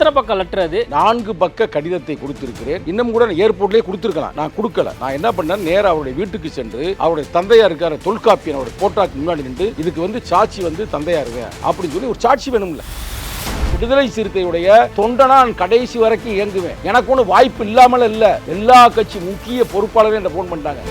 எத்தனை பக்கம் லெட்டர் அது? 4 பக்க கடிதத்தை கொடுத்திருக்கிறேன். இன்னும் கூட ஏர்போர்ட்லேயே கொடுத்துருக்கலாம், நான் கொடுக்கல. நான் என்ன பண்ணேன், நேராக அவருடைய வீட்டுக்கு சென்று அவருடைய தந்தையா இருக்கார தொல்காப்பியன் அவருடைய போட்டாக்கு முன்னாடி நின்று இதுக்கு வந்து சாட்சி வந்து தந்தையா இருக்கேன் அப்படின்னு சொல்லி ஒரு சாட்சி வேணும்ல. விடுதலை சிறுத்தையுடைய தொண்டனா நான் கடைசி வரைக்கும் இயங்குவேன். எனக்கு ஒன்றும் வாய்ப்பு இல்லாமல் இல்ல. எல்லா கட்சி முக்கிய பொறுப்பாளரும் என்ன போன் பண்ணிட்டாங்க,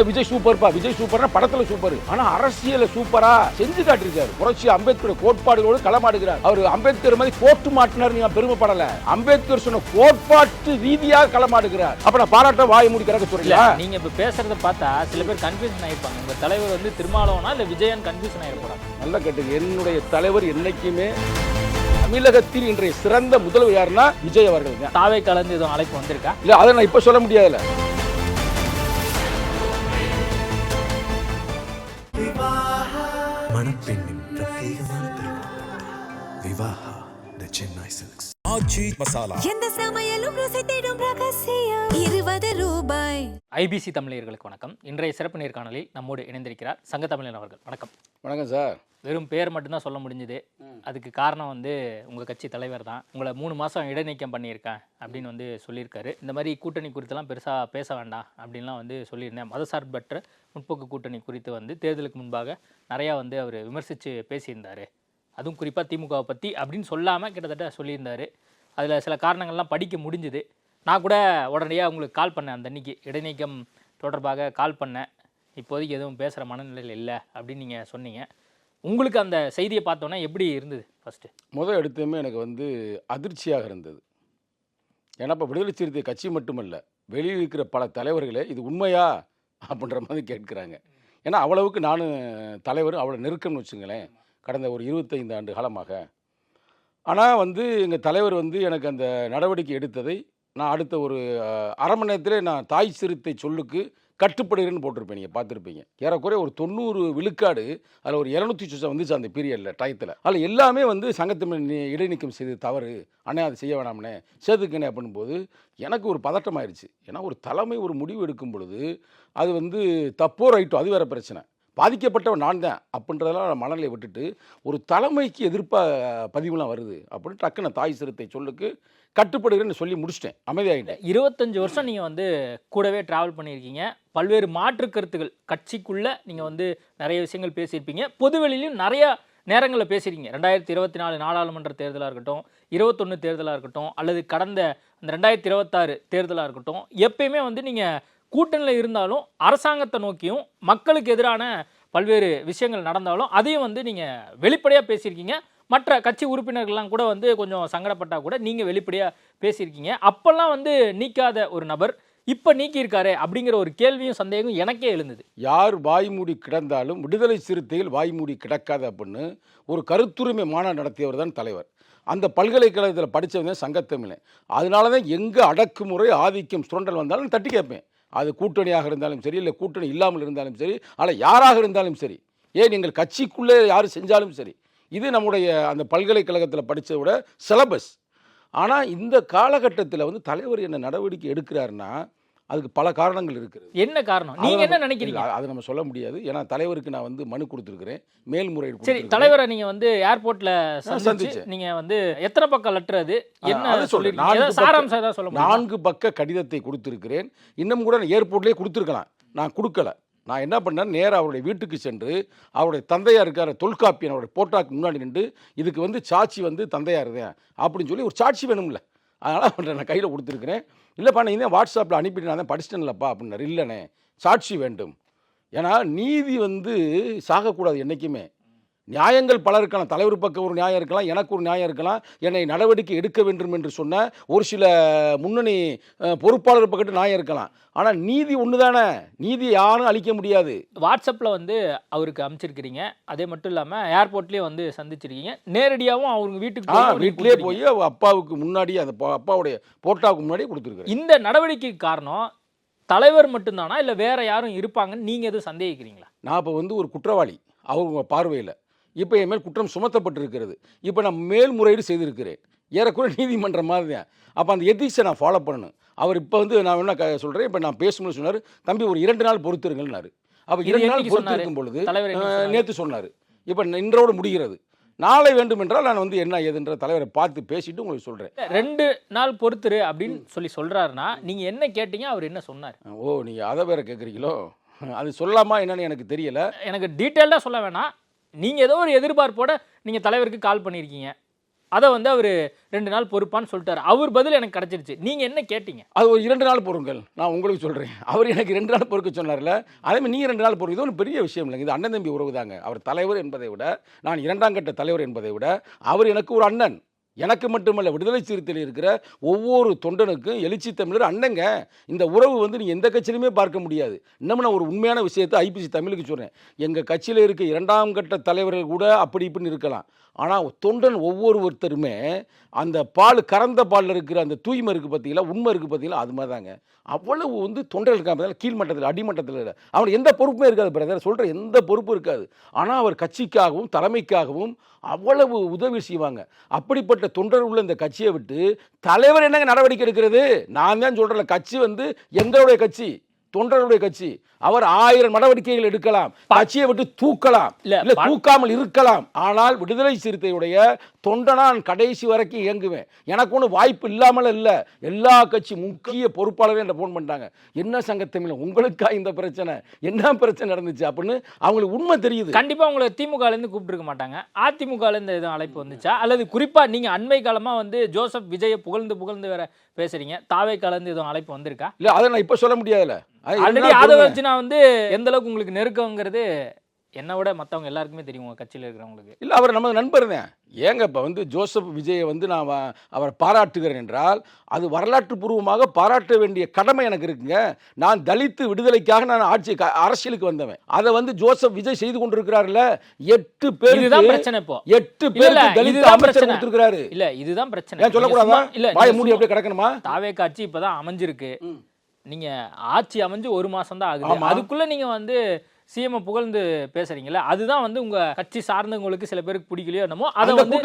விஜய் சூப்பர்ப்பா, விஜய் சூப்பர்னா படத்துல சூப்பர், ஆனா அரசியல சூப்பரா செஞ்சு காட்டிருக்காரு. புரட்சி அம்பேத்கர் கோட்பாடுகளோடு களமாடுகிறார். அவர் அம்பேத்கர் மாதிரி கோட்டு மாட்டினார், நீங்க பெருமைப்படல. அம்பேத்கர் சொன்ன கோட்பாட்டு ரீதியாக களமாடுகிறார். அப்ப நான் பாராட்ட வாய் மூடி கிடக்க சொல்றீங்களா? நீங்க இப்ப பேசுறத பார்த்தா சில பேர் கன்ஃபியூஷன் ஆயிருப்பாங்க. உங்க தலைவர் வந்து திருமாவளவனா இல்ல விஜயன் கன்ஃபியூஷன் ஆயிருப்பாங்க. நல்லா கேட்டுங்க, என்னுடைய தலைவர் என்னைக்குமே தமிழகத்தில் இன்றைய சிறந்த முதல்வர் யாருன்னா விஜய் அவர்கள். தாவே கலந்து எதுவும் அழைப்பு வந்திருக்கா? இல்ல, அதை நான் இப்ப சொல்ல முடியாதுல்ல. மணப்பெண்ணின் பிரத்யேகமான திருமணம் விவாஹா தி சென்னை சில்க்ஸ். ஆச்சி மசாலா எந்த சமையலும் ருசி தேடும் ரகசியம் 20 ரூபாய். ஐபிசி தமிழர்களுக்கு வணக்கம். இன்றைய சிறப்பு நேர்காணலில் நம்மோடு இணைந்திருக்கிறார் சங்க தமிழன் அவர்கள். வணக்கம். வணக்கம் சார். வெறும் பேர் மட்டும்தான் சொல்ல முடிஞ்சுது. அதுக்கு காரணம் வந்து உங்கள் கட்சி தலைவர் தான். உங்களை 3 மாதம் இடைநீக்கம் பண்ணியிருக்கேன் அப்படின்னு வந்து சொல்லியிருக்காரு. இந்த மாதிரி கூட்டணி குறித்தெல்லாம் பெருசாக பேச வேண்டாம் அப்படின்லாம் வந்து சொல்லியிருந்தேன். மதசார்பற்ற முற்போக்கு கூட்டணி குறித்து வந்து தேர்தலுக்கு முன்பாக நிறையா வந்து அவர் விமர்சித்து பேசியிருந்தார். அதுவும் குறிப்பாக திமுகவை பற்றி அப்படின்னு சொல்லாமல் கிட்டத்தட்ட சொல்லியிருந்தார். அதில் சில காரணங்கள்லாம் படிக்க முடிஞ்சுது. நான் கூட உடனடியாக உங்களுக்கு கால் பண்ணேன். அந்த அன்றைக்கி இடைநீக்கம் தொடர்பாக கால் பண்ணேன். இப்போதைக்கு எதுவும் பேசுகிற மனநிலையில் இல்லை அப்படின்னு நீங்கள் சொன்னீங்க. உங்களுக்கு அந்த செய்தியை பார்த்தோன்னா எப்படி இருந்தது? ஃபஸ்ட்டு முதல் எடுத்துமே எனக்கு வந்து அதிர்ச்சியாக இருந்தது. ஏன்னா இப்போ விடுதலை சிறுத்தை கட்சி மட்டுமல்ல, வெளியில் இருக்கிற பல தலைவர்களே இது உண்மையா அப்படின்ற மாதிரி கேட்குறாங்க. ஏன்னா அவ்வளவுக்கு நான் தலைவர் அவ்வளோ நெருக்கம்னு வச்சுங்களேன், கடந்த ஒரு 25 ஆண்டு காலமாக. ஆனால் வந்து எங்கள் தலைவர் வந்து எனக்கு அந்த நடவடிக்கை எடுத்ததை நான் அடுத்த ஒரு அரை மணி நேரத்திலே நான் தாய் சிறுத்தை சொல்லுக்கு கட்டுப்படுகிறேன்னு போட்டிருப்பேன். நீங்கள் பார்த்துருப்பீங்க. ஏறக்குறைய ஒரு 90 விழுக்காடு அதில் ஒரு 200 சொச்சம் வந்துச்சு அந்த பீரியடில் டயத்தில். அதில் எல்லாமே வந்து சங்கத்தமிழ் இடைநீக்கம் செய்து தவறு, அண்ணே அதை செய்ய வேணாம்னே சேர்த்துக்கணே அப்படின்போது எனக்கு ஒரு பதட்டமாயிருச்சு. ஏன்னா ஒரு தலைமை ஒரு முடிவு எடுக்கும் பொழுது அது வந்து தப்போ ரைட்டோ அது வேறு பிரச்சனை, பாதிக்கப்பட்டவன் நான் தான் அப்படின்றதெல்லாம் மனநிலை விட்டுட்டு ஒரு தலைமைக்கு எதிர்ப்பாக பதிவுலாம் வருது அப்படின்னு டக்குன்னு தாய் சிறுத்தை சொல்லுக்கு கட்டுப்படுகிறேன்னு சொல்லி முடிச்சிட்டேன், அமைதியாகிட்டேன். 25 வருஷம் நீங்கள் வந்து கூடவே ட்ராவல் பண்ணியிருக்கீங்க. பல்வேறு மாற்று கருத்துக்கள் கட்சிக்குள்ளே நீங்கள் வந்து நிறைய விஷயங்கள் பேசியிருப்பீங்க. பொதுவெளியிலும் நிறையா நேரங்களில் பேசியிருக்கீங்க. 2024 நாடாளுமன்ற தேர்தலாக இருக்கட்டும், 21 தேர்தலாக இருக்கட்டும், அல்லது கடந்த அந்த 2026 தேர்தலாக இருக்கட்டும், எப்பயுமே வந்து நீங்கள் கூட்டணியில் இருந்தாலும் அரசாங்கத்தை நோக்கியும் மக்களுக்கு எதிரான பல்வேறு விஷயங்கள் நடந்தாலும் அதையும் வந்து நீங்கள் வெளிப்படையாக பேசியிருக்கீங்க. மற்ற கட்சி உறுப்பினர்கள்லாம் கூட வந்து கொஞ்சம் சங்கடப்பட்டால் கூட நீங்கள் வெளிப்படையாக பேசியிருக்கீங்க. அப்போல்லாம் வந்து நீக்காத ஒரு நபர் இப்போ நீக்கியிருக்காரு அப்படிங்கிற ஒரு கேள்வியும் சந்தேகம் எனக்கே எழுந்தது. யார் வாய்மூடி கிடந்தாலும் விடுதலை சிறுத்தைகள் வாய்மூடி கிடக்காது அப்படின்னு ஒரு கருத்துரிமை மாநாடு நடத்தியவர் தான் தலைவர். அந்த பல்கலைக்கழகத்தில் படித்தவங்க சங்கத்தமிழன். அதனால தான் எங்கே அடக்குமுறை ஆதிக்கம் சுரண்டல் வந்தாலும் தட்டி கேட்பேன். அது கூட்டணியாக இருந்தாலும் சரி, இல்லை கூட்டணி இல்லாமல் இருந்தாலும் சரி, ஆனால் யாராக இருந்தாலும் சரி, ஏன் நீங்கள் கட்சிக்குள்ளே யார் செஞ்சாலும் சரி, இது நம்முடைய அந்த பல்கலைக்கழகத்தில் படித்ததை விட சிலபஸ். ஆனால் இந்த காலகட்டத்தில் வந்து தலைவர் என்ன நடவடிக்கை எடுக்கிறாருன்னா அதுக்கு பல காரணங்கள் இருக்குது. என்ன காரணம்? நீங்க என்ன நினைக்கிறீங்க? அதை நம்ம சொல்ல முடியாது. ஏன்னா தலைவருக்கு நான் வந்து மனு கொடுத்துருக்கிறேன், மேல்முறையீடு. சரி, தலைவரை நீங்க வந்து ஏர்போர்ட்ல சந்திச்சு நீங்க வந்து எத்தனை பக்கம் லெட்டர் அது என்ன சொல்லிருக்கீங்க? சாராம்சம் ஏதாவது சொல்ல முடியுமா? 4 பக்க கடிதத்தை கொடுத்திருக்கிறேன். இன்னும் கூட ஏர்போர்ட்லேயே கொடுத்துருக்கலாம், நான் கொடுக்கல. நான் என்ன பண்ணேன், நேராக அவருடைய வீட்டுக்கு சென்று அவருடைய தந்தையா இருக்கார தொல்காப்பியன் அவருடைய போட்டாக்கு முன்னாடி நின்று இதுக்கு வந்து சாட்சி வந்து தந்தையா இருந்தேன் அப்படின்னு சொல்லி ஒரு சாட்சி வேணும்ல, அதனால் நான் கையில் கொடுத்துருக்கிறேன். இல்லைப்பா நான் இதே வாட்ஸ்அப்பில் அனுப்பிட்டு நான் தான் படிச்சிட்டேன்லப்பா அப்படின்னாரு. இல்லைண்ணே சாட்சி வேண்டும். ஏன்னா நீதி வந்து சாகக்கூடாது என்றைக்குமே. நியாயங்கள் பல இருக்கலாம், தலைவர் பக்கம் ஒரு நியாயம் இருக்கலாம், எனக்கு ஒரு நியாயம் இருக்கலாம். என்னை நடவடிக்கை எடுக்க வேண்டும் என்று சொன்ன ஒரு சில முன்னணி பொறுப்பாளர் பக்கத்து நியாயம் இருக்கலாம். ஆனால் நீதி ஒன்று தானே, நீதியை யாரும் அளிக்க முடியாது. வாட்ஸ்அப்பில் வந்து அவருக்கு அனுப்பிச்சிருக்கிறீங்க, அதே மட்டும் இல்லாமல் ஏர்போர்ட்லேயே வந்து சந்திச்சிருக்கீங்க, நேரடியாகவும் அவங்க வீட்டிலே போய் அப்பாவுக்கு முன்னாடி அந்த அப்பாவுடைய போட்டாவுக்கு முன்னாடியே கொடுத்துருக்குறேன். இந்த நடவடிக்கைக்கு காரணம் தலைவர் மட்டும்தானா இல்லை வேற யாரும் இருப்பாங்கன்னு நீங்கள் எதுவும் சந்தேகிக்கிறீங்களா? நான் இப்போ வந்து ஒரு குற்றவாளி அவங்க பார்வையில். இப்போ என் மேல் குற்றம் சுமத்தப்பட்டிருக்கிறது. இப்போ நான் மேல்முறையீடு செய்திருக்கிறேன். ஏறக்குறை நீதிமன்றம் மாதிரி தான். அப்போ அந்த எதிக்ஸை நான் ஃபாலோ பண்ணணும். அவர் இப்போ வந்து நான் என்ன சொல்கிறேன், இப்போ நான் பேசும்போது சொன்னார், தம்பி ஒரு 2 நாள் பொறுத்திருங்கன்னாரு. அப்போ 2 நாள் பொறுத்திருக்கும் பொழுது நேற்று சொன்னார், இப்போ இன்றோடு முடிகிறது. நாளை வேண்டும் என்றால் நான் வந்து என்ன ஏதுன்ற தலைவரை பார்த்து பேசிட்டு உங்களுக்கு சொல்கிறேன். 2 நாள் பொறுத்துரு அப்படின்னு சொல்றாருன்னா நீங்க என்ன கேட்டீங்க, அவர் என்ன சொன்னார்? ஓ, நீங்கள் அதை வேற கேட்குறீங்களோ? அது சொல்லலாமா என்னன்னு எனக்கு தெரியல. எனக்கு டீட்டெயில்டாக சொல்ல வேணாம். நீங்க ஏதோ ஒரு எதிர்பார்ப்போட நீங்க தலைவருக்கு கால் பண்ணியிருக்கீங்க, அதை வந்து அவர் 2 நாள் பொறுப்பான்னு சொல்லிட்டாரு. அவர் பதில் எனக்கு கிடைச்சிருச்சு. நீங்க என்ன கேட்டீங்க? அது ஒரு 2 நாள் பொறுங்கள், நான் உங்களுக்கு சொல்கிறேன். அவர் எனக்கு 2 நாள் பொறுக்க சொன்னார்ல, அதேமாதிரி நீங்கள் 2 நாள் பொறுக்க. இது ஒன்றும் பெரிய விஷயம் இல்லைங்க. இது அண்ணன் தம்பி உறவு தாங்க. அவர் தலைவர் என்பதை விட, நான் 2ஆம் கட்ட தலைவர் என்பதை விட, அவர் எனக்கு ஒரு அண்ணன். எனக்கு மட்டுமல்ல, விடுதலை சிறுத்தையில் இருக்கிற ஒவ்வொரு தொண்டனுக்கும் எழுச்சி தமிழர் அண்ணங்க. இந்த உறவு வந்து நீங்கள் எந்த கட்சியிலுமே பார்க்க முடியாது. இன்னமும் நான் ஒரு உண்மையான விஷயத்தை ஐபிசி தமிழுக்கு சொல்கிறேன். எங்கள் கட்சியில் இருக்க 2ஆம் கட்ட தலைவர்கள் கூட அப்படி இப்படின்னு இருக்கலாம். ஆனால் தொண்டன் ஒவ்வொருத்தருமே அந்த பால், கறந்த பாலில் இருக்கிற அந்த தூய்மை இருக்குது பார்த்தீங்களா, உண்மை இருக்குது பார்த்தீங்களா, அது மாதிரி தாங்க. அவ்வளவு வந்து தொண்டர்கள் இருக்காங்க. கீழ்மட்டத்தில், அடிமட்டத்தில் இல்லை. அவனுக்கு எந்த பொறுப்புமே இருக்காது பிரதர், சொல்கிற எந்த பொறுப்பும் இருக்காது. ஆனால் அவர் கட்சிக்காகவும் தலைமைக்காகவும் அவ்வளவு உதவி செய்வாங்க. அப்படிப்பட்ட தொண்டர் உள்ள இந்த கட்சியை விட்டு தலைவர் என்னங்க நடவடிக்கை எடுக்கிறது? நான் தான் சொல்கிறேன், கட்சி வந்து எங்களுடைய கட்சி, தொண்டருடைய கட்சி. அவர் 1000 நடவடிக்கைகள் எடுக்கலாம், கட்சியை விட்டு தூக்கலாம், இல்ல தூக்காமல் இருக்கலாம். ஆனால் விடுதலை சிறுத்தையுடைய தொண்டனான் கடைசி வரைக்கும் இயங்குவேன். எனக்கு ஒன்றும் வாய்ப்பு இல்லாமல் இல்லை. எல்லா கட்சி முக்கிய பொறுப்பாளரே என்ன ஃபோன் பண்ணிட்டாங்க, என்ன சங்கத்தமிழ் உங்களுக்கா இந்த பிரச்சனை, என்ன பிரச்சனை நடந்துச்சு அப்படின்னு அவங்களுக்கு உண்மை தெரியுது. கண்டிப்பா உங்களை திமுகலேருந்து கூப்பிட்டுருக்க மாட்டாங்க. அதிமுகலேருந்து எதுவும் அழைப்பு வந்துச்சா? அல்லது குறிப்பா நீங்க அண்மை காலமா வந்து ஜோசப் விஜயை புகழ்ந்து வேற பேசுறீங்க, தாவே கலந்து எதுவும் அழைப்பு வந்திருக்கா? இல்லை, அதை நான் இப்போ சொல்ல முடியாதுல்ல. ஆல்ரெடி அதை வச்சு நான் வந்து எந்த அளவுக்கு உங்களுக்கு நெருக்கங்கிறது என்னை விட மற்றவங்க எல்லாருக்குமே தெரியும், உங்கள் கட்சியில் இருக்கிறவங்களுக்கு. இல்லை, அவர் நமது நண்பர் தான். ஏங்க இப்போ வந்து ஜோசப் விஜயை வந்து நான் அவரை பாராட்டுகிறேன் என்றால் அது வரலாற்று பூர்வமாக பாராட்ட வேண்டிய கடமை எனக்கு இருக்குங்க. நான் தலித்து விடுதலைக்காக நான் அரசியலுக்கு வந்தவன். அதை வந்து ஜோசப் விஜய் செய்து கொண்டிருக்கிறார்ல. 8 பேர் இதுதான் பிரச்சனை. இப்போ 8 பேர் தலித் அமைச்சர் கொடுத்திருக்கிறாரு. இல்ல இதுதான் பிரச்சனை. ஏன் சொல்லக்கூடாதா? இல்ல வாயை மூடி அப்படியே கிடக்கணுமா? தாவே காட்சி இப்பதான் அமைஞ்சிருக்கு. நீங்க ஆட்சி அமைஞ்சு 1 மாசம் தான் ஆகுது. அதுக்குள்ள நீங்க வந்து சிஎம் புகழ்ந்து பேசுறீங்களா? அதுதான் வந்து உங்க கட்சி சார்ந்தவங்களுக்கு சில பேருக்கு பிடிக்கலையோ என்னமோ. அதை வந்து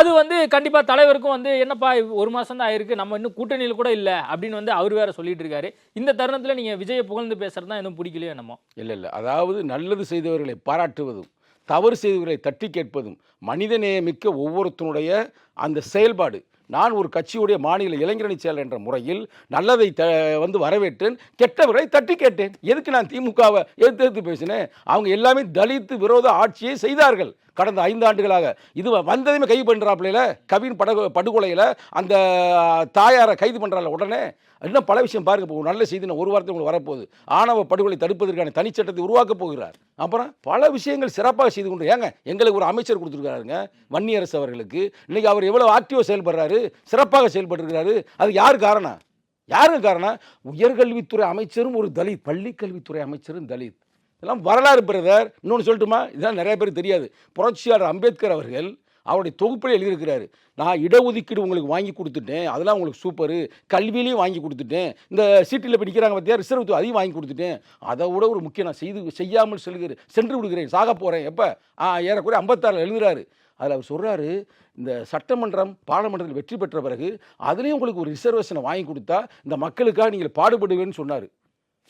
அது வந்து கண்டிப்பா தலைவருக்கும் வந்து என்னப்பா 1 மாசம் தான் ஆயிருக்கு, நம்ம இன்னும் கூட்டணியில் கூட இல்லை அப்படின்னு வந்து அவர் வேற சொல்லிட்டு இருக்காரு. இந்த தருணத்துல நீங்க விஜயை புகழ்ந்து பேசுறதுதான் இன்னும் பிடிக்கலையோ என்னமோ. இல்லை, அதாவது நல்லது செய்தவர்களை பாராட்டுவதும் தவறு செய்தவர்களை தட்டி கேட்பதும் மனிதநேயமிக்க ஒவ்வொருத்தனுடைய அந்த செயல்பாடு. நான் ஒரு கட்சியுடைய மாநில இளைஞரணி செயலர் என்ற முறையில் நல்லதை வந்து வரவேற்றேன், கெட்டவர்களை தட்டி கேட்டேன். எதுக்கு நான் திமுகவை எதிர்த்து பேசினேன்? அவங்க எல்லாமே தலித்து விரோத ஆட்சியை செய்தார்கள் கடந்த 5 ஆண்டுகளாக. இது வந்ததுமே கைது பண்ணுறாப்புல, கவின் படுகொலையில் அந்த தாயாரை கைது பண்ணுறாள் உடனே. இன்னும் பல விஷயம் பாருங்க. இப்போ நல்ல செய்தி நான் ஒரு வாரத்தில் உங்களுக்கு வரப்போகுது. ஆணவ படுகொலை தடுப்பதற்கான தனிச்சட்டத்தை உருவாக்க போகிறார். அப்புறம் பல விஷயங்கள் சிறப்பாக செய்து கொண்டு ஏங்க எங்களுக்கு ஒரு அமைச்சர் கொடுத்துருக்காருங்க, வன்னியரசு அவர்களுக்கு. இன்னைக்கு அவர் எவ்வளோ ஆக்டிவாக செயல்படுறாரு, சிறப்பாக செயல்பட்டுருக்கிறாரு. அது யார் காரணம்? யாருக்கு காரணம்? உயர்கல்வித்துறை அமைச்சரும் ஒரு தலித், பள்ளிக்கல்வித்துறை அமைச்சரும் தலித். இதெல்லாம் வரலாறு பிரதர். இன்னொன்று சொல்லட்டுமா? இதெல்லாம் நிறைய பேருக்கு தெரியாது. புரட்சியாளர் அம்பேத்கர் அவர்கள் அவருடைய தொகுப்பில் எழுதியிருக்கிறாரு, நான் இடஒதுக்கீடு உங்களுக்கு வாங்கி கொடுத்துட்டேன், அதெல்லாம் உங்களுக்கு சூப்பரு, கல்வியிலையும் வாங்கி கொடுத்துட்டேன், இந்த சீட்டில் போய் நிற்கிறாங்க பார்த்தியா ரிசர்வ், அதையும் வாங்கி கொடுத்துட்டேன், அதை விட ஒரு முக்கியம் நான் செய்யாமல் சென்று விடுகிறேன், சாக போகிறேன். எப்போ? ஏறக்குறைய 56 எழுதுகிறாரு. அதில் அவர் சொல்கிறாரு, இந்த சட்டமன்றம் பாராளுமன்றத்தில் வெற்றி பெற்ற பிறகு அதுலேயும் உங்களுக்கு ஒரு ரிசர்வேஷனை வாங்கி கொடுத்தா இந்த மக்களுக்காக நீங்கள் பாடுபடுவேன்னு சொன்னார்.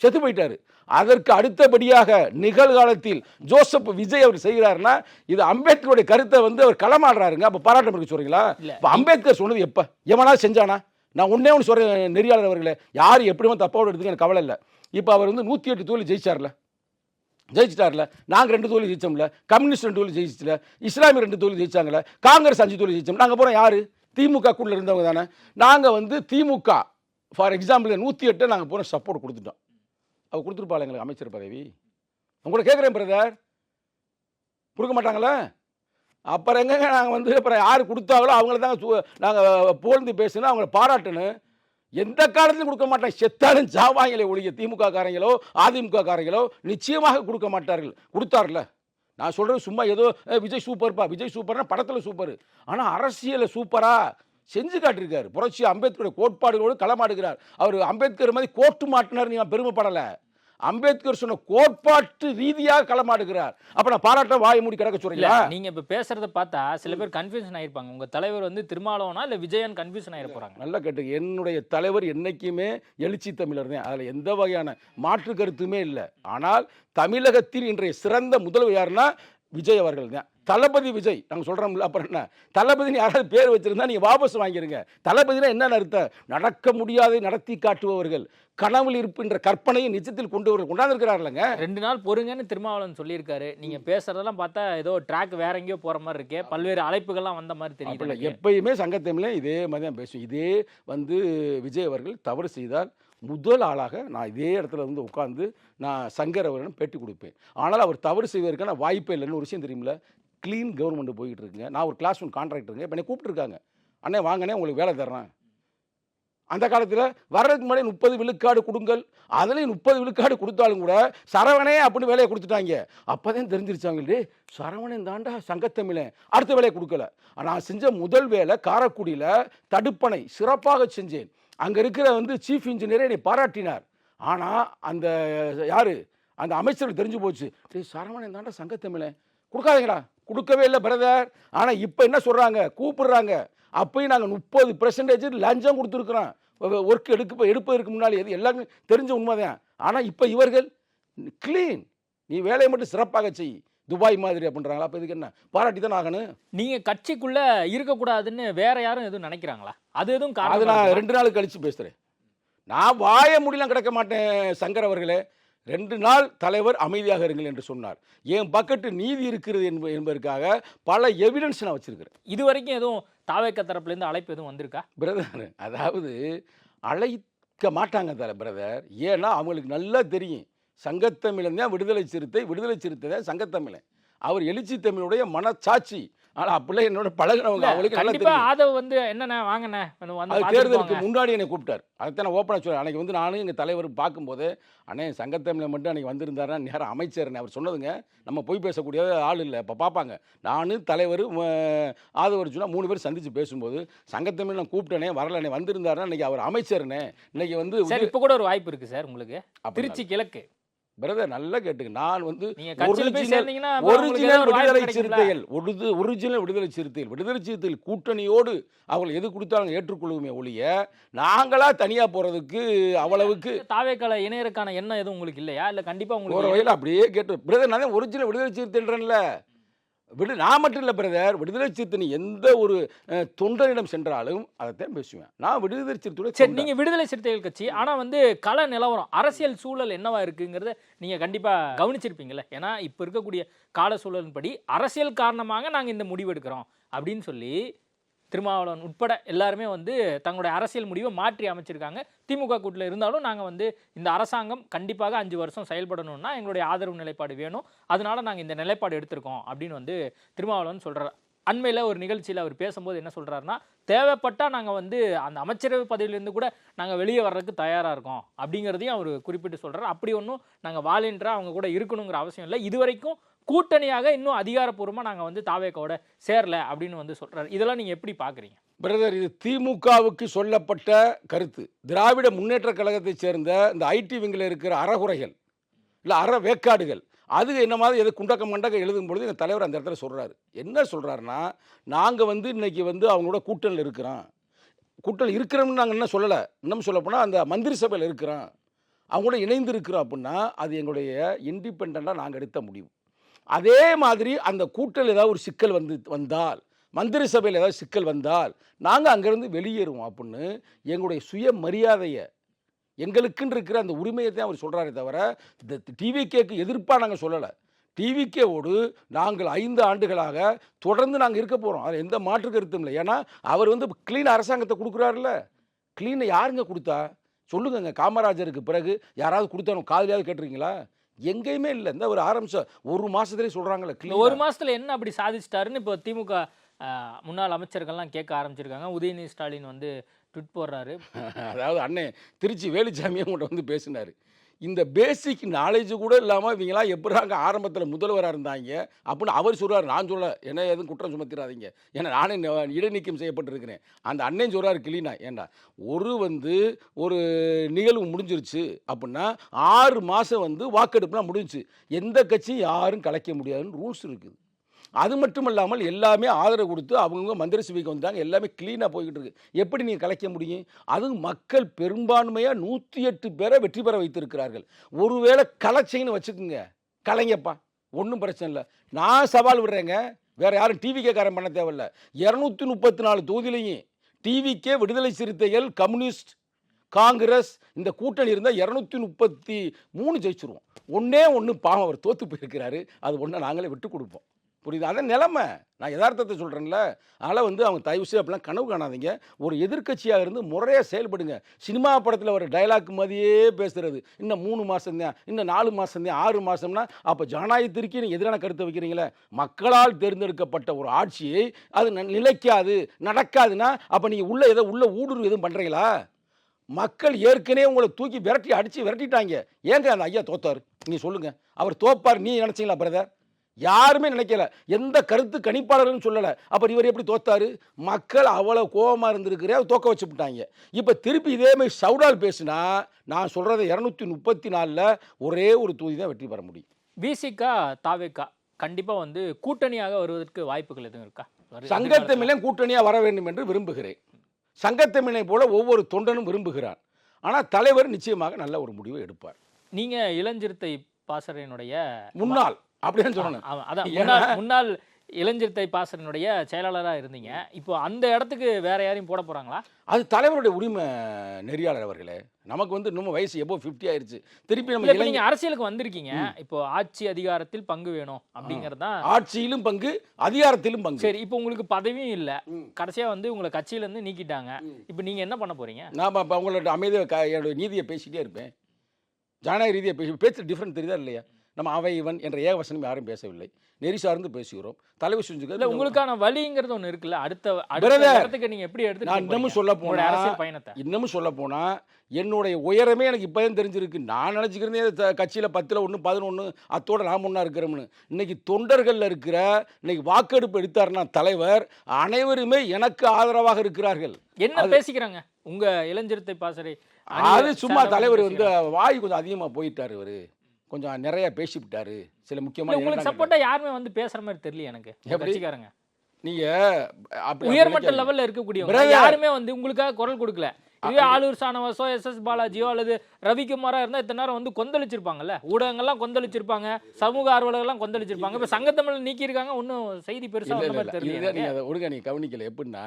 செத்து போயிட்டாரு. அதற்கு அடுத்தபடியாக நிகழ்காலத்தில் ஜோசப் விஜய் அவர் செய்கிறாருன்னா இது அம்பேத்கருடைய கருத்தை வந்து அவர் களமாடுறாருங்க. அப்போ பாராட்டம் இருக்க சொல்றீங்களா? இப்போ அம்பேத்கர் சொன்னது எப்போ எவனா செஞ்சானா? நான் ஒன்று சொல்கிறேன் நெறியாளர் அவர்களே, யார் எப்படியும் தப்பாவோட எடுத்துக்க எனக்கு கவலை இல்லை. இப்போ அவர் வந்து 108 தொகுதி ஜெயிச்சிட்டார்ல, நாங்கள் 2 தொகுதி ஜெயிச்சோம்ல, கம்யூனிஸ்ட் 2 தொகுதி ஜெயிச்சில, இஸ்லாமிய 2 தொகுதி ஜெயிச்சாங்களே, காங்கிரஸ் 5 தொகுதி ஜெயிச்சோம். நாங்கள் போகிறோம் யார்? திமுக குள்ள இருந்தவங்க தானே. நாங்கள் வந்து திமுக ஃபார் எக்ஸாம்பிள் 108 நாங்கள் போகிற சப்போர்ட் கொடுத்துட்டோம். அவர் கொடுத்துருப்பாள் எங்களுக்கு அமைச்சர் பதவி. உங்களை கேட்குறேன் பிரதர், கொடுக்க மாட்டாங்களே? அப்புறம் எங்கங்க நாங்கள் வந்து அப்புறம் யார் கொடுத்தாங்களோ அவங்கள தாங்க நாங்கள் புகழ்ந்து பேசணும், அவங்கள பாராட்டணும். எந்த காலத்திலும் கொடுக்க மாட்டாங்க. செத்தாலும் ஜாவாங்களே ஒழிய திமுக காரங்களோ அதிமுக காரங்களோ நிச்சயமாக கொடுக்க மாட்டார்கள். கொடுத்தார்ல, நான் சொல்கிறது சும்மா ஏதோ விஜய் சூப்பர்ப்பா, விஜய் சூப்பர்னா படத்தில் சூப்பர், ஆனால் அரசியலை சூப்பராக செஞ்சு காட்டியிருக்காரு. புரட்சி அம்பேத்கருடைய கோட்பாடுகளோடு களமாடுகிறார். அவர் அம்பேத்கர் மாதிரி கோட்டு மாட்டினார், நீங்கள் பெருமைப்படலை. அம்பேத்கர் சொன்ன கோட்பாட்டு ரீதியாக களமாடுகிறார். அப்ப நான் பாராட்ட வாயை மூடி கிடக்க சொல்றீங்களா? நீங்க இப்ப பேசுறத பார்த்தா சில பேர் கன்ஃபியூஷன் ஆயிருப்பாங்க. உங்க தலைவர் வந்து திருமாவளவனா இல்ல விஜயன் கன்ஃபியூஷன் ஆயிர போறாங்க. நல்லா கேட்டு, என்னுடைய தலைவர் என்னைக்குமே எழுச்சி தமிழர் தான். அதில் எந்த வகையான மாற்று கருத்துமே இல்லை. ஆனால் தமிழகத்தில் இன்றைய சிறந்த முதல்வர் யாருன்னா விஜய் அவர்கள் தான். தளபதி விஜய் நாங்கள் சொல்கிறோம்ல, அப்புறம் என்ன தளபதினு யாராவது பேர் வச்சுருந்தா நீங்கள் வாபஸ் வாங்கிடுங்க. தளபதினா என்னென்ன அர்த்தம்? நடக்க முடியாதை நடத்தி காட்டுபவர்கள், கனவில் இருப்பின்ற கற்பனையை நிஜத்தில் கொண்டாந்துருக்கிறார்களங்க. 2 நாள் பொறுங்கன்னு திருமாவளவன் சொல்லியிருக்காரு. நீங்க பேசுறதெல்லாம் பார்த்தா ஏதோ ட்ராக் வேற எங்கேயோ போற மாதிரி இருக்கே, பல்வேறு அழைப்புகள்லாம் வந்த மாதிரி தெரியுது அப்படில்ல, எனக்கு. எப்பயுமே சங்கத்தமிழ்ல இதே மாதிரி தான் பேசும். இதே விஜய் அவர்கள் தவறு செய்தால் முதல் ஆளாக நான் இதே இடத்துல வந்து உட்காந்து நான் சங்கர் அவரிடம் பேட்டி கொடுப்பேன். ஆனால் அவர் தவறு செய்வதற்கான வாய்ப்பே இல்லைன்னு ஒரு விஷயம் தெரியுமில்ல. க்ளீன் கவர்மெண்ட் போய்கிட்டு இருக்குங்க. நான் ஒரு கிளாஸ் 1 கான்ட்ராக்டருங்க. இப்போ என்னை கூப்பிட்டுருக்காங்க, அண்ணே வாங்கண்ணே உங்களுக்கு வேலை தர்றேன். அந்த காலத்தில் வர்றதுக்கு முன்னாடி 30 விழுக்காடு கொடுங்கள், அதுலேயும் 30 விழுக்காடு கொடுத்தாலும் கூட சரவணே அப்படின்னு வேலையை கொடுத்துட்டாங்க. அப்போ தான் தெரிஞ்சிருச்சாங்க, சரவணன் தாண்டா சங்கத்தமிழன். அடுத்த வேலையை கொடுக்கல. நான் செஞ்ச முதல் வேலை காரைக்குடியில் தடுப்பணை சிறப்பாக செஞ்சேன். அங்கே இருக்கிற வந்து சீஃப் இன்ஜினியரை என்னை பாராட்டினார். ஆனால் அந்த அந்த அமைச்சருக்கு தெரிஞ்சு போச்சு, சரவணன் தாண்டா சங்கத்தமிழன், கொடுக்காதீங்களா. கொடுக்கவே இல்லை பிரதர். ஆனால் இப்போ என்ன சொல்கிறாங்க, கூப்பிடுறாங்க. அப்பயும் நாங்கள் 30% லஞ்சம் கொடுத்துருக்குறோம் ஒர்க் எடுப்பதற்கு முன்னாடி. அது எல்லாருக்கும் தெரிஞ்ச உண்மைதான். ஆனால் இப்போ இவர்கள் க்ளீன், நீ வேலையை மட்டும் சிறப்பாக செய், துபாய் மாதிரி அப்படின்றாங்களா. அப்போ இதுக்கு என்ன பாராட்டி தான் ஆகணும். நீங்க கட்சிக்குள்ள இருக்கக்கூடாதுன்னு வேற யாரும் எதுவும் நினைக்கிறாங்களா? அது எதுவும் அது காரணம் நான் இருக்கா? 2 நாள் கழித்து பேசுகிறேன். நான் வாய முடியலாம் கிடக்க மாட்டேன். சங்கர் அவர்களே, 2 நாள் தலைவர் அமைதியாக இருங்கள் என்று சொன்னார். என் பக்கத்து நீதி இருக்கிறது என்பதற்காக பல எவிடன்ஸ் நான் வச்சிருக்கிறேன். இது வரைக்கும் எதுவும் தாவேக்க தரப்புலேருந்து அழைப்பு எதுவும் வந்திருக்கா? பிரதர், அதாவது அழைக்க மாட்டாங்க பிரதர். ஏன்னா அவங்களுக்கு நல்லா தெரியும், சங்கத்தமிழன் தான் விடுதலை சிறுத்தை தான் சங்கத்தமிழன். அவர் எழுச்சி தமிழுடைய மனச்சாட்சி. ஆனால் அப்படிலாம் என்னோட பழகினவங்க, அவங்களுக்கு நல்லா கண்டிப்பா தெரியும். ஆதவ் வந்து என்னண்ணே வாங்கண்ணே வந்து அது பார்த்துட்டு தேர்தலுக்கு போங்க. முன்னாடி என்னை கூப்பிட்டார். அதைத்தான் நான் ஓப்பனாக சொல்கிறேன். அன்றைக்கி வந்து நானும் எங்கள் தலைவர் பார்க்கும்போது, அண்ணே சங்கத்தமிழை மட்டும் அன்றைக்கி வந்திருந்தாருன்னா நேரம் அமைச்சர்னே அவர் சொன்னதுங்க. நம்ம போய் பேசக்கூடிய ஆள் இல்லை. இப்போ பார்ப்பாங்க, நானும் தலைவர் ஆதவர் சொன்னால் 3 பேர் சந்தித்து பேசும்போது, சங்கத்தமிழ் நான் கூப்பிட்டேனே வரலண்ணே, வந்திருந்தாருன்னா இன்றைக்கி அவர் அமைச்சர்னே. இன்றைக்கி வந்து சார் இப்போ கூட ஒரு வாய்ப்பு இருக்கு சார் உங்களுக்கு, அப்படி திருச்சி கிழக்கு. பிரதர் நல்லா கேட்டுங்க. நான் வந்து நீங்க கட்சியில போய் சேர்ந்தீங்கன்னா அப்புறம் உங்களுக்கு ஒரிஜினல் ஏதாவது ஒரு வாய்ப்பு விடுதலை கிடைக்கும்ல? சிறுத்தைகள் ஒரிஜினல் விடுதலை சிறுத்தைகள் கூட்டணியோடு அவர்கள் எது கொடுத்தாலும் ஏற்றுக்கொள்ளுமே ஒழிய, நாங்களா தனியாக போகிறதுக்கு அவ்வளவுக்கு தாவேக்கால இணையருக்கான எண்ணம் எதுவும் உங்களுக்கு இல்லையா? இல்லை கண்டிப்பா ஒரு உங்களுக்கு வகையில் அப்படியே கேட்டு பிரதர், நான் தான் ஒரிஜினல் விடுதலை சிறுத்தைன்றேன்ல. நான் மட்டும் இல்லை பிரதர், விடுதலை சிறுத்தை எந்த ஒரு தொண்டரிடம் சென்றாலும் அதைத்தான் பேசுவேன். நான் விடுதலை சிறுத்தையோட சரி, தொண்டன். நீங்க விடுதலை சிறுத்தைகள் கட்சி, ஆனா வந்து கள நிலவரம் அரசியல் சூழல் என்னவா இருக்குங்கிறத நீங்க கண்டிப்பா கவனிச்சிருப்பீங்கல்ல. ஏன்னா இப்ப இருக்கக்கூடிய கால சூழலின்படி அரசியல் காரணமாக நாங்க இந்த முடிவு எடுக்கிறோம் அப்படின்னு சொல்லி திருமாவளவன் உட்பட எல்லாருமே வந்து தங்களுடைய அரசியல் முடிவை மாற்றி அமைச்சிருக்காங்க. திமுக கூட்டில் இருந்தாலும் நாங்கள் வந்து இந்த அரசாங்கம் கண்டிப்பாக 5 வருஷம் செயல்படணும்னா எங்களுடைய ஆதரவு நிலைப்பாடு வேணும், அதனால நாங்கள் இந்த நிலைப்பாடு எடுத்திருக்கோம் அப்படின்னு வந்து திருமாவளவன் சொல்கிறார். அண்மையில் ஒரு நிகழ்ச்சியில் அவர் பேசும்போது என்ன சொல்கிறாருன்னா, தேவைப்பட்டால் நாங்கள் வந்து அந்த அமைச்சரவை பதவியிலேருந்து கூட நாங்கள் வெளியே வர்றதுக்கு தயாராக இருக்கோம் அப்படிங்கிறதையும் அவர் குறிப்பிட்டு சொல்கிறார். அப்படி ஒன்றும் நாங்கள் வாலண்டியராக அவங்க கூட இருக்கணுங்கிற அவசியம் இல்லை, இது வரைக்கும் கூட்டணியாக இன்னும் அதிகாரப்பூர்வமாக நாங்கள் வந்து தாவேக்காவோட சேரல அப்படின்னு வந்து சொல்கிறார். இதெல்லாம் நீங்கள் எப்படி பார்க்குறீங்க? பிரதர், இது திமுகவுக்கு சொல்லப்பட்ட கருத்து. திராவிட முன்னேற்ற கழகத்தைச் சேர்ந்த இந்த ஐடி விங்கில் இருக்கிற அறகுறைகள் இல்லை வேக்காடுகள் அது என்ன மாதிரி எது குண்டக்க மண்டக்க எழுதும் பொழுது எங்கள் தலைவர் அந்த இடத்துல சொல்கிறாரு. என்ன சொல்கிறாருன்னா, நாங்கள் வந்து இன்றைக்கி வந்து அவங்களோட கூட்டணியில் இருக்கிறோம். கூட்டணி இருக்கிறோம்னு நாங்கள் என்ன சொல்லலை, இன்னும் சொல்லப்போனால் அந்த மந்திரி சபையில் இருக்கிறோம், அவங்க கூட இணைந்து இருக்கிறோம் அப்படின்னா அது எங்களுடைய இண்டிபெண்ட்டாக நாங்கள் எடுத்த முடிவு. அதே மாதிரி அந்த கூட்டணியில் ஏதாவது ஒரு சிக்கல் வந்தால், மந்திரி சபையில் ஏதாவது சிக்கல் வந்தால் நாங்கள் அங்கேருந்து வெளியேறுவோம் அப்படின்னு எங்களுடைய சுயமரியாதையை, எங்களுக்குன்னு இருக்கிற அந்த உரிமையை தான் அவர் சொல்கிறாரே தவிர இந்த டிவிகேக்கு எதிர்ப்பாக நாங்கள் சொல்லலை. டிவிகேவோடு நாங்கள் 5 ஆண்டுகளாக தொடர்ந்து நாங்கள் இருக்க போகிறோம். அதில் எந்த மாற்று கருத்தும் இல்லை. ஏன்னா அவர் வந்து க்ளீன் அரசாங்கத்தை கொடுக்குறாருல்ல. க்ளீனை யாருங்க கொடுத்தா சொல்லுங்கங்க. காமராஜருக்கு பிறகு யாராவது கொடுத்தாலும் காதலியாவது கேட்டிருக்கீங்களா? எங்கேயுமே இல்லை. இந்த ஒரு ஆரம்பிச்ச 1 மாதத்துலேயே சொல்கிறாங்களே க்ளீன். 1 மாதத்தில் என்ன அப்படி சாதிச்சிட்டாருன்னு இப்போ திமுக முன்னாள் அமைச்சர்கள்லாம் கேட்க ஆரம்பிச்சிருக்காங்க. உதயநிதி ஸ்டாலின் வந்து ட்விட் போடுறாரு. அதாவது அண்ணே திருச்சி வேலுச்சாமியை உங்கள்கிட்ட வந்து பேசினார். இந்த பேசிக் நாலேஜ் கூட இல்லாமல் இவங்களாம் எப்படிறாங்க ஆரம்பத்தில் முதல்வராக இருந்தாங்க அப்படின்னு அவர் சொல்கிறார். நான் சொல்ல என்ன எதுவும் குற்றம் சுமத்திடாதீங்க, ஏன்னா நானே இடைநீக்கம் செய்யப்பட்டிருக்கிறேன். அந்த அண்ணன் சொல்கிறார் கிளீனா. ஏண்டா ஒரு நிகழ்வு முடிஞ்சிருச்சு அப்படின்னா 6 மாதம் வந்து வாக்கெடுப்புலாம் முடிஞ்சிச்சு, எந்த கட்சியும் யாரும் கலைக்க முடியாதுன்னு ரூல்ஸ் இருக்குது. அது மட்டும் இல்லாமல் எல்லாமே ஆதரவு கொடுத்து அவங்கவுங்க மந்திரி சபைக்கு வந்துட்டாங்க, எல்லாமே க்ளீனாக போய்கிட்டு இருக்கு. எப்படி நீங்கள் கலைக்க முடியும்? அதுவும் மக்கள் பெரும்பான்மையாக 108 பேரை வெற்றி பெற வைத்திருக்கிறார்கள். ஒருவேளை கலைச்சின்னு வச்சுக்கோங்க, கலைங்கப்பா, ஒன்றும் பிரச்சனை இல்லை. நான் சவால் விடுறேங்க. வேற யாரும் டிவிகேக்காரன் பண்ண தேவையில்ல. 234 தொகுதியிலையும் டிவிகே, விடுதலை சிறுத்தைகள், கம்யூனிஸ்ட், காங்கிரஸ் இந்த கூட்டணி இருந்தால் 233 ஜெயிச்சிருவோம். ஒன்றே ஒன்று பாவம் அவர் தோற்று போயிருக்கிறாரு. அது ஒன்றை நாங்களே விட்டு கொடுப்போம். புரியுது? அதான் நிலைமை. நான் யதார்த்தத்தை சொல்கிறேன்ல. அதனால் வந்து அவங்க தயவு செய்து அப்படிலாம் கனவு காணாதீங்க. ஒரு எதிர்க்கட்சியாக இருந்து முறையாக செயல்படுங்க. சினிமா படத்தில் ஒரு டைலாக் மாதிரியே பேசுகிறது. இன்னும் 3 மாதம் தான், இன்னும் 4 மாதம் தான், 6 மாதம்னா அப்போ ஜனநாயகத்திற்கு நீங்கள் எதிரான கருத்தை வைக்கிறீங்களே. மக்களால் தேர்ந்தெடுக்கப்பட்ட ஒரு ஆட்சியை அது நிலைக்காது, நடக்காதுன்னா அப்போ நீங்கள் உள்ள ஊடுருவு எதுவும் பண்ணுறீங்களா? மக்கள் ஏற்கனவே உங்களை தூக்கி விரட்டிட்டாங்க. ஏங்க அந்த ஐயா தோத்தார்? நீ சொல்லுங்க. அவர் தோப்பார் நீ நினைச்சீங்களா பிரதர்? யாருமே நினைக்கல. எந்த கருத்து கணிப்பாளர்களும் சொல்லலை. அப்புறம் இவர் எப்படி தோத்தாரு? மக்கள் அவ்வளோ கோபமாக இருந்திருக்கிறே, தோக்க வச்சு விட்டாங்க. இப்போ திருப்பி இதே மாதிரி சவுடால் பேசுனா நான் சொல்கிறத 234ல் ஒரே ஒரு தொகுதி தான் வெற்றி பெற முடியும். விசிகா தாவேகா கண்டிப்பாக வந்து கூட்டணியாக வருவதற்கு வாய்ப்புகள் எதுவும் இருக்கா? சங்கத்தமிழன் கூட்டணியாக வர வேண்டும் என்று விரும்புகிறேன். சங்கத்தமிழனை போல ஒவ்வொரு தொண்டனும் விரும்புகிறான். ஆனால் தலைவர் நிச்சயமாக நல்ல ஒரு முடிவை எடுப்பார். நீங்கள் இளஞ்சிறுத்தை பாசறையினுடைய முன்னாள் அப்படின்னு சொல்லணும். அதான் முன்னாள் இளஞ்சிறுத்தை பாசறையினுடைய செயலாளராக இருந்தீங்க. இப்போ அந்த இடத்துக்கு வேற யாரையும் போட போறாங்களா? அது தலைவருடைய உரிமை. நெறியாளர் அவர்களே, நமக்கு வந்து இன்னும் வயசு எபோ 50 ஆயிடுச்சு. திருப்பி நம்ம நீங்க அரசியலுக்கு வந்திருக்கீங்க. இப்போ ஆட்சி அதிகாரத்தில் பங்கு வேணும் அப்படிங்கறதா. ஆட்சியிலும் பங்கு, அதிகாரத்திலும் பங்கு. சரி, இப்போ உங்களுக்கு பதவியும் இல்ல, கடைசியா வந்து உங்களை கட்சியில இருந்து நீக்கிட்டாங்க. இப்போ நீங்க என்ன பண்ண போறீங்க? நான் உங்களோட அமைதியை என்னோட நீதியை பேசிட்டே இருப்பேன். ஜனநாயக ரீதியாக பேச்சு டிஃப்ரெண்ட் தெரியுதா இல்லையா? நம்ம அவை இவன் என்ற ஏகவசனம் யாரும் பேசவில்லை. நெறி சார்ந்து பேசுகிறோம். தலைவர் செஞ்சுக்க உங்களுக்கான வழிங்கிறது ஒன்று இருக்குல்ல. அடுத்த இடத்துக்கு நீங்க எப்படி எடுத்து நான் இன்னமும் சொல்ல போனா அரசியல் பயணத்தை இன்னமும் சொல்ல போனா என்னுடைய உயரமே எனக்கு இப்போதான் தெரிஞ்சிருக்கு. நான் நினச்சிக்கிறதே கட்சியில் 10ல் 1, 11 அத்தோட நான் ஒன்றா இருக்கிறோம்னு. இன்னைக்கு தொண்டர்களில் இருக்கிற இன்னைக்கு வாக்கெடுப்பு எடுத்தாருன்னா தலைவர் அனைவருமே எனக்கு ஆதரவாக இருக்கிறார்கள். என்ன பேசிக்கிறாங்க உங்க இளஞ்சிறுத்தை பாசறை? அது சும்மா தலைவர் வந்து வாய் கொஞ்சம் அதிகமாக போயிட்டார். இவர் கொஞ்சம் நிறைய பேசிவிட்டாரு. சில முக்கியமான உங்களுக்கு சப்போர்ட்டா யாருமே வந்து பேசுற மாதிரி தெரியல எனக்கு. கட்சிக்காரங்க நீங்க உயர்மட்ட லெவல்ல இருக்கக்கூடியவங்க யாருமே வந்து உங்களுக்காக குரல் கொடுக்கல. இதுவே ஆளூர் சானவாசோ, எஸ் பாலாஜியோ அல்லது ரவிக்குமாரா இருந்தா இத்தனை நேரம் வந்து கொந்தளிச்சிருப்பாங்கல்ல. ஊடகங்கள்லாம் கொந்தளிச்சிருப்பாங்க, சமூக ஆர்வலர்கள்லாம் கொந்தளிச்சிருப்பாங்க. இப்ப சங்கத்தமிழ் நீக்கி இருக்காங்க. ஒன்னும் செய்தி பெருசா வந்த மாதிரி தெரியல. ஒழுங்கா நீ கவனிக்கல. எப்படின்னா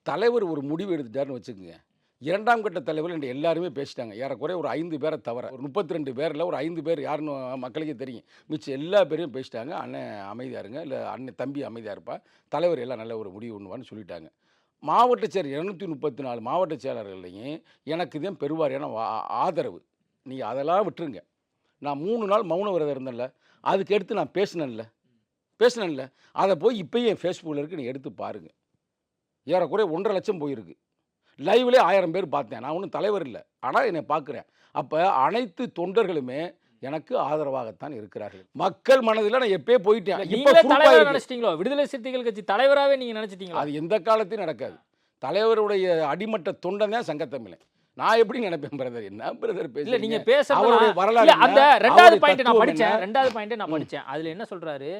தலைவர் ஒரு முடிவு எடுத்துட்டாருன்னு வச்சுக்கோங்க. 2ஆம் கட்ட தலைவர் என்று எல்லாருமே பேசிட்டாங்க. ஏறக்குறைய ஒரு 5 பேரை தவிர ஒரு 32 பேரில் ஒரு 5 பேர் யாருன்னு மக்களுக்கே தெரியும். மிச்சம் எல்லா பேரையும் பேசிட்டாங்க. அண்ணன் அமைதியாக இருங்க, இல்லை அண்ணன் தம்பி அமைதியாக இருப்பா, தலைவர் எல்லாம் நல்ல ஒரு முடிவு ஒன்றுவான்னு சொல்லிட்டாங்க. மாவட்ட செயலர் 234 மாவட்ட செயலர்களையும் எனக்கு தான் பெருவாரியான ஆதரவு. நீங்கள் அதெல்லாம் விட்டுருங்க. நான் 3 நாள் மௌன விரதம் இருந்தேன்ல, அதுக்கு எடுத்து நான் பேசினேன்ல அதை போய் இப்போயும் என் ஃபேஸ்புக்கில் இருக்குது, நீங்கள் எடுத்து பாருங்கள். ஏறக்குறைய 1.5 லட்சம் போயிருக்கு. லைவ்லேயே 1000 பேர் பார்த்தேன். நான் ஒன்றும் தலைவர் இல்லை, ஆனால் என்னை பார்க்குறேன். அப்போ அனைத்து தொண்டர்களுமே எனக்கு ஆதரவாகத்தான் இருக்கிறார்கள். மக்கள் மனதில் நான் எப்பயே போயிட்டேன். நினைச்சிட்டீங்களோ? விடுதலை சிறுத்தைகள் கட்சி தலைவராகவே நீங்க நினைச்சிட்டீங்களா? அது எந்த காலத்தையும் நடக்காது. தலைவருடைய அடிமட்ட தொண்டன் தான் சங்கத்தமிழன். நான் எப்படி நினைப்பேன் பிரதர்? என்ன பிரதர் பேசல? நீங்க பேசுறது வரலாறு. அந்த 2வது பாயிண்ட் நான் படிச்சேன். 2வது பாயிண்ட் நான் படிச்சேன். அதுல என்ன சொல்றாரு?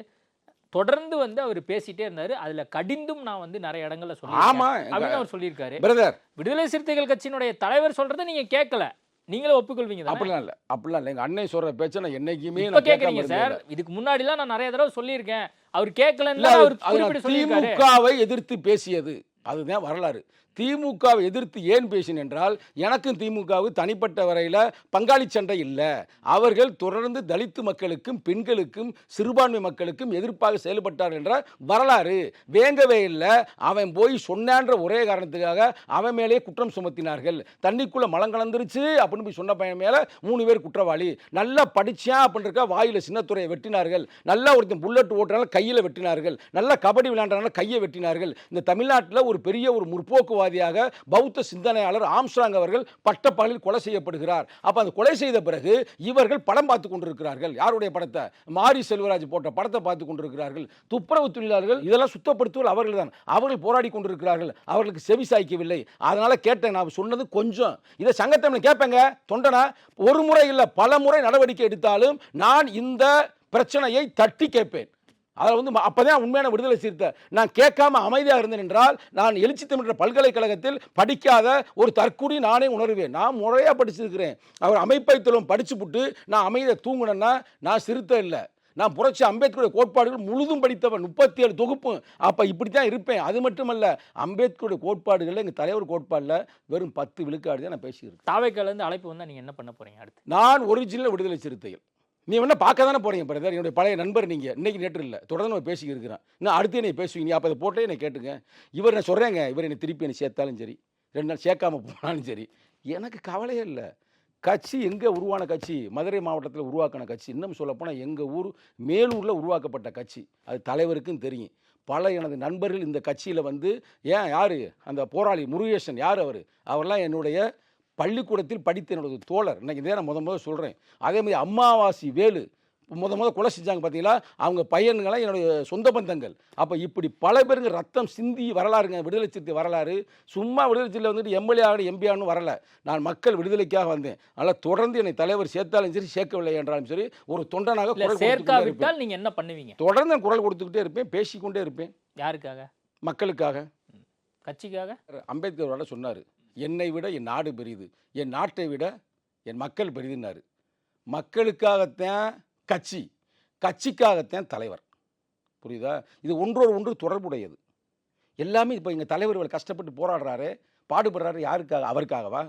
தொடர்ந்து வந்து அவர் பேசிட்டே இருந்தாரு. அதுல கடிந்தும் நான் வந்து நிறைய இடங்கள்ல சொல்லியிருக்கேன். ஆமா அப்படின்னு அவர் சொல்லியிருக்காரு. பிரதர், விடுதலை சிறுத்தைகள் கட்சியினுடைய தலைவர் சொல்றதை நீங்க கேட்கல, நீங்களே ஒப்புக்கொள்வீங்க? அப்படிலாம் இல்லை. எங்க அண்ணன் சொல்ற பேச்ச நான் என்னைக்குமே கேட்கறீங்க சார். இதுக்கு முன்னாடிலாம் நான் நிறைய தடவை சொல்லியிருக்கேன். அவர் கேட்கலன்னு அவர் குறிப்பிட்டு சொல்லியிருக்காரு. திமுகவை எதிர்த்து பேசியது அதுதான் வரலாறு. திமுகவை எதிர்த்து ஏன் பேசினேன் என்றால், எனக்கும் திமுகவுக்கு தனிப்பட்ட வரையில் பங்காளி சண்டை இல்லை. அவர்கள் தொடர்ந்து தலித்து மக்களுக்கும் பெண்களுக்கும் சிறுபான்மை மக்களுக்கும் எதிர்ப்பாக செயல்பட்டார் என்ற வரலாறு வேங்கவே இல்லை. அவன் போய் சொன்னான்ற ஒரே காரணத்துக்காக அவன் மேலே குற்றம் சுமத்தினார்கள். தண்ணிக்குள்ளே மலம் கலந்துருச்சு அப்படின்னு போய் சொன்ன பையன் மேலே 3 பேர் குற்றவாளி. நல்லா படித்தா அப்படின்றக்கா வாயில் சின்னத்துறையை வெட்டினார்கள். நல்லா ஒருத்தன் புல்லட் ஓட்டுறனால கையில் வெட்டினார்கள். நல்லா கபடி விளையாடுறனால கையை வெட்டினார்கள். இந்த தமிழ்நாட்டில் ஒரு பெரிய ஒரு முற்போக்கு பௌத்த சிந்தனையாளர் ஆம்ஸ்ட்ராங் அவர்கள் பட்டப்பகலில் கொலை செய்யப்படுகிறார். அப்ப அந்த கொலை செய்த பிறகு இவர்கள் படம் பார்த்துக் கொண்டிருக்கிறார்கள். யாருடைய படத்தை? மாரி செல்வராஜ் போட்ட படத்தை பார்த்துக் கொண்டிருக்கிறார்கள். துப்புரவு தொழிலாளர்கள் இதெல்லாம் சுத்தப்படுத்துவது அவர்கள் தான். அவர்கள் போராடி கொண்டிருக்கிறார்கள். அவர்களுக்கு செவி சாய்க்கவில்லை. அதனால கேட்டேன். நான் சொன்னது கொஞ்சம் இதை சங்கத்தமிழ் கேட்பேங்க. தொண்டனா ஒரு முறை இல்லை பல முறை நடவடிக்கை எடுத்தாலும் நான் இந்த பிரச்சனையை தட்டி கேட்பேன். அதில் வந்து அப்போதான் உண்மையான விடுதலை சிறுத்தை. நான் கேட்காம அமைதியாக இருந்தேன் என்றால் நான் எழுச்சி தமிழ் பல்கலைக்கழகத்தில் படிக்காத ஒரு தற்கூடி நானே உணர்வேன். நான் முறையாக படிச்சிருக்கிறேன். அவர் அமைப்பை தொழிலும் படிச்சுப்புட்டு நான் அமைதியாக தூங்கினேன்னா நான் சிறுத்தை இல்லை. நான் புரட்சி அம்பேத்கருடைய கோட்பாடுகள் முழுதும் படித்தவன், 37 தொகுப்பும். அப்போ இப்படி தான் இருப்பேன். அது மட்டுமல்ல, அம்பேத்கருடைய கோட்பாடுகளில் எங்கள் தலைவர் கோட்பாடில் வெறும் 10 விழுக்காடு தான் நான் பேசியிருக்கேன். தாவேக்காலேருந்து அழைப்பு வந்தால் நீங்கள் என்ன பண்ண போகிறீங்க அடுத்து? நான் ஒரிஜினல் விடுதலை சிறுத்தைகள். நீ வேணா பார்க்க தானே போகிறீங்க பிரதர், என்னுடைய பழைய நண்பர் நீங்கள். இன்னைக்கு நேற்று இல்லை, தொடர்ந்து நம்ம பேசிக்கிட்டு இருக்கிறேன். இன்னும் அடுத்து என்னை பேசுவீங்க, நீ அப்போ அதை போட்டே என்னை கேட்டுங்க. இவர் நான் சொல்கிறேங்க, இவர் என்னை திருப்பி என்னை சேர்த்தாலும் சரி, 2 நாள் சேர்க்காம போனாலும் சரி, எனக்கு கவலையே இல்லை. கட்சி எங்கே உருவான கட்சி? மதுரை மாவட்டத்தில் உருவாக்கின கட்சி. இன்னும் சொல்லப்போனால் எங்கள் ஊர் மேலூரில் உருவாக்கப்பட்ட கட்சி. அது தலைவருக்கும் தெரியும். பல எனது நண்பர்கள் இந்த கட்சியில் வந்து, ஏன் யார் அந்த போராளி முருகேசன், யார் அவரெல்லாம் என்னுடைய பள்ளிக்கூடத்தில் படித்த என்னோட தோழர். இன்றைக்கி இதே நான் முத சொல்கிறேன். அதேமாதிரி அம்மாவாசி வேலு முத கொலை செஞ்சாங்க பார்த்தீங்களா, அவங்க பையன்களாம் என்னுடைய சொந்த பந்தங்கள். அப்போ இப்படி பல பேருங்க ரத்தம் சிந்தி வரலாறுங்க விடுதலை சிறுத்தை வரலாறு. சும்மா விடுதலை சிறுத்தை வந்துட்டு எம்எல்ஏ ஆகணும் எம்பி ஆகணும் வரல. நான் மக்கள் விடுதலைக்காக வந்தேன். அதனால் தொடர்ந்து என்னை தலைவர் சேர்த்தாலும் சரி சேர்க்கவில்லை என்றாலும் சரி ஒரு தொண்டனாக குரல் சேர்க்காவிட்டால் நீங்கள் என்ன பண்ணுவீங்க? தொடர்ந்து குரல் கொடுத்துக்கிட்டே இருப்பேன், பேசிக்கொண்டே இருப்பேன். யாருக்காக? மக்களுக்காக, கட்சிக்காக. அம்பேத்கர் வர சொன்னார், என்னை விட என் நாடு பெரிது, என் நாட்டை விட என் மக்கள் பெரிதுன்னாரு. மக்களுக்காகத்தான் கட்சி, கட்சிக்காகத்தான் தலைவர். புரியுதா? இது ஒன்றோடு ஒன்று தொடர்புடையது. எல்லாமே இப்போ எங்கள் தலைவர் கஷ்டப்பட்டு போராடுறாரு, பாடுபடுறாரு. யாருக்காக? அவருக்காகவா?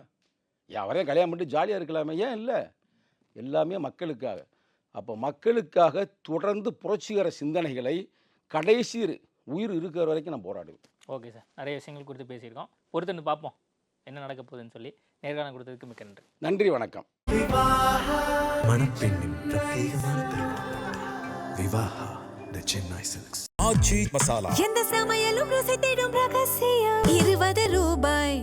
அவரே கல்யாணம் பண்ணிட்டு ஜாலியாக இருக்கலாமே, ஏன் இல்லை? எல்லாமே மக்களுக்காக. அப்போ மக்களுக்காக தொடர்ந்து புரட்சிகர சிந்தனைகளை கடைசி உயிர் இருக்கிற வரைக்கும் நான் போராடுவேன். ஓகே சார், நிறைய விஷயங்கள் குறித்து பேசியிருக்கோம். பொறுத்து பார்ப்போம் என்ன நடக்க போகுதுன்னு சொல்லி. நேர்காணல் கொடுத்ததுக்கு மிக்க நன்றி. நன்றி, வணக்கம். மணப்பெண்ணின் பிரத்யேகமான திருமணம் விவாஹா தி சென்னை சில்க்ஸ். எந்த சமையலும் ருசி தேடும் ரகசியம் 20 ரூபாய்.